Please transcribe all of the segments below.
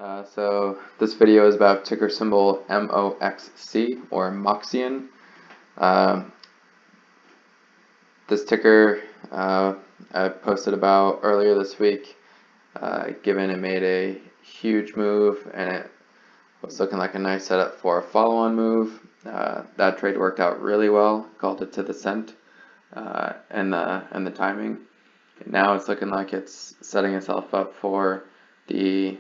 So this video is about ticker symbol MOXC or MOXian. This ticker I posted about earlier this week, given it made a huge move and it was looking like a nice setup for a follow-on move. That trade worked out really well, called it to the cent, and the timing. And now it's looking like it's setting itself up for the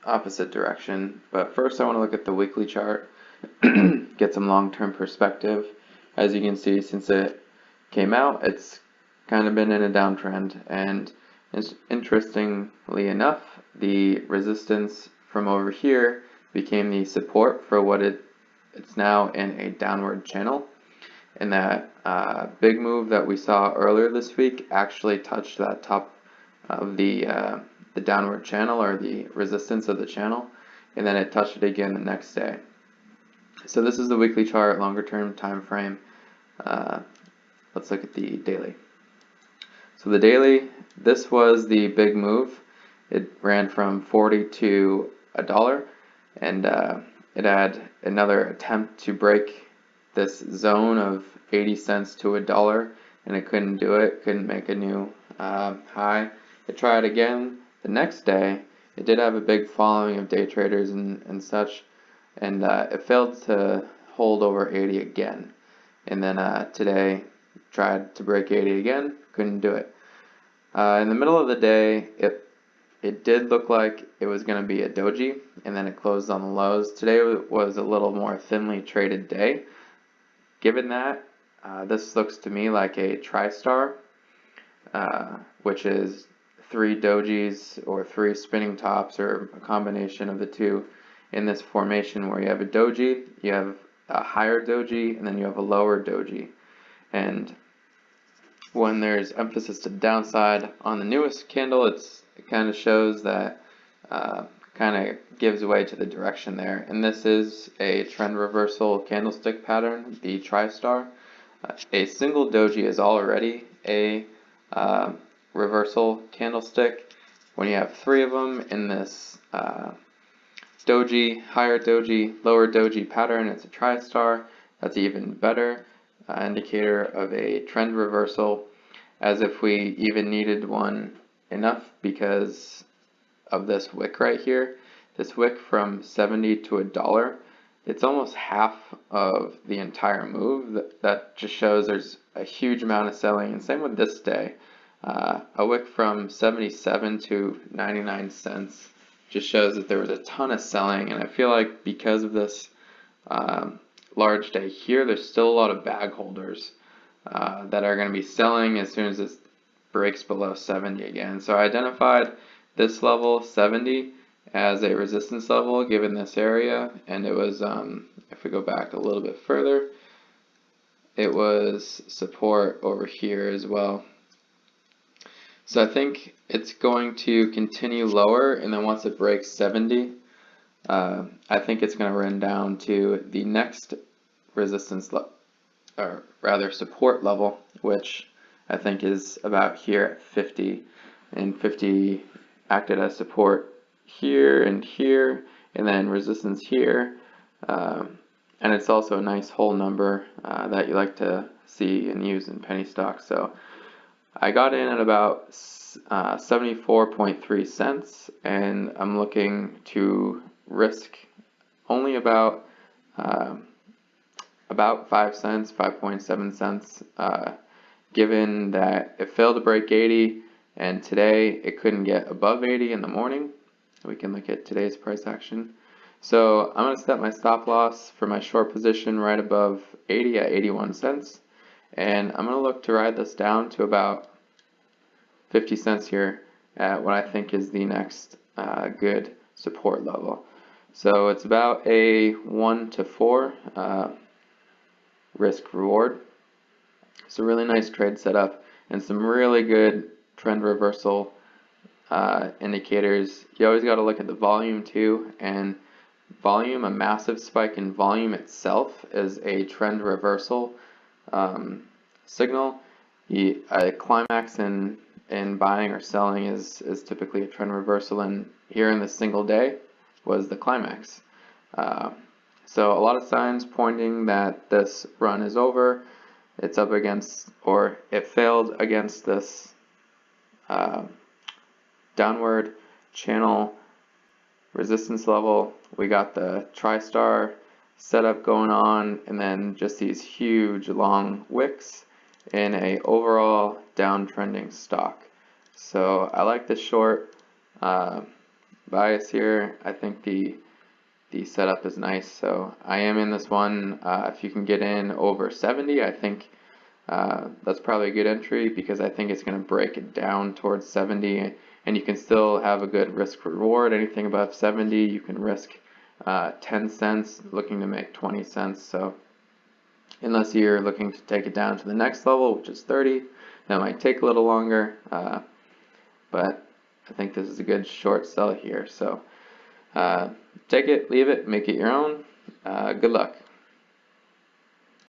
opposite direction. But first I want to look at the weekly chart, get some long-term perspective. As you can see, since it came out, it's kind of been in a downtrend, and interestingly enough, the resistance from over here became the support for what it's now in a downward channel. And that big move that we saw earlier this week actually touched that top of the downward channel, or the resistance of the channel, and then it touched it again the next day. So this is the weekly chart, longer term time frame. Let's look at the daily. So the daily, this was the big move. It ran from 40 to $1, and it had another attempt to break this zone of 80 cents to $1, and it couldn't do it, couldn't make a new high. It tried again the next day. It did have a big following of day traders and such, and it failed to hold over 80 again. And then today tried to break 80 again, couldn't do it. In the middle of the day, it did look like it was going to be a doji, and then it closed on the lows. Today was a little more thinly traded day. Given that, this looks to me like a tri-star, which is 3 dojis or 3 spinning tops, or a combination of the two in this formation, where you have a doji, you have a higher doji, and then you have a lower doji. And when there's emphasis to downside on the newest candle, it kind of shows that, kind of gives way to the direction there. And this is a trend reversal candlestick pattern, the tri-star. A single doji is already a reversal candlestick. When you have 3 of them in this doji, higher doji, lower doji pattern, it's a tri-star. That's even better indicator of a trend reversal, as if we even needed one enough because of this wick right here. This wick from 70 to $1, it's almost half of the entire move. That just shows there's a huge amount of selling. And same with this day. A wick from 77 to 99 cents just shows that there was a ton of selling, and I feel like because of this large day here, there's still a lot of bag holders that are going to be selling as soon as this breaks below 70 again. So I identified this level 70 as a resistance level given this area, and it was, if we go back a little bit further, it was support over here as well. So I think it's going to continue lower, and then once it breaks 70, I think it's going to run down to the next resistance or rather support level, which I think is about here at 50, and 50 acted as support here, and then resistance here, and it's also a nice whole number that you like to see and use in penny stocks. So I got in at about 74.3 cents, and I'm looking to risk only about 5 cents, 5.7 cents, given that it failed to break 80, and today it couldn't get above 80 in the morning. We can look at today's price action. So I'm going to set my stop loss for my short position right above 80 at 81 cents, and I'm going to look to ride this down to about 50 cents here at what I think is the next good support level. So it's about a 1 to 4 risk reward. It's a really nice trade setup and some really good trend reversal indicators. You always got to look at the volume too, and volume, a massive spike in volume itself is a trend reversal signal. A climax in in buying or selling is typically a trend reversal, and here in this single day was the climax. So a lot of signs pointing that this run is over. It's up against, or it failed against this downward channel resistance level. We got the tri-star setup going on, and then just these huge long wicks in a overall downtrending stock. So I like the short bias here. I think the setup is nice, so I am in this one. If you can get in over 70, I think that's probably a good entry, because I think it's going to break it down towards 70, and you can still have a good risk reward. Anything above 70, you can risk 10 cents, looking to make 20 cents. So unless you're looking to take it down to the next level, which is 30, that might take a little longer, but I think this is a good short sell here. So take it, leave it, make it your own. Good luck.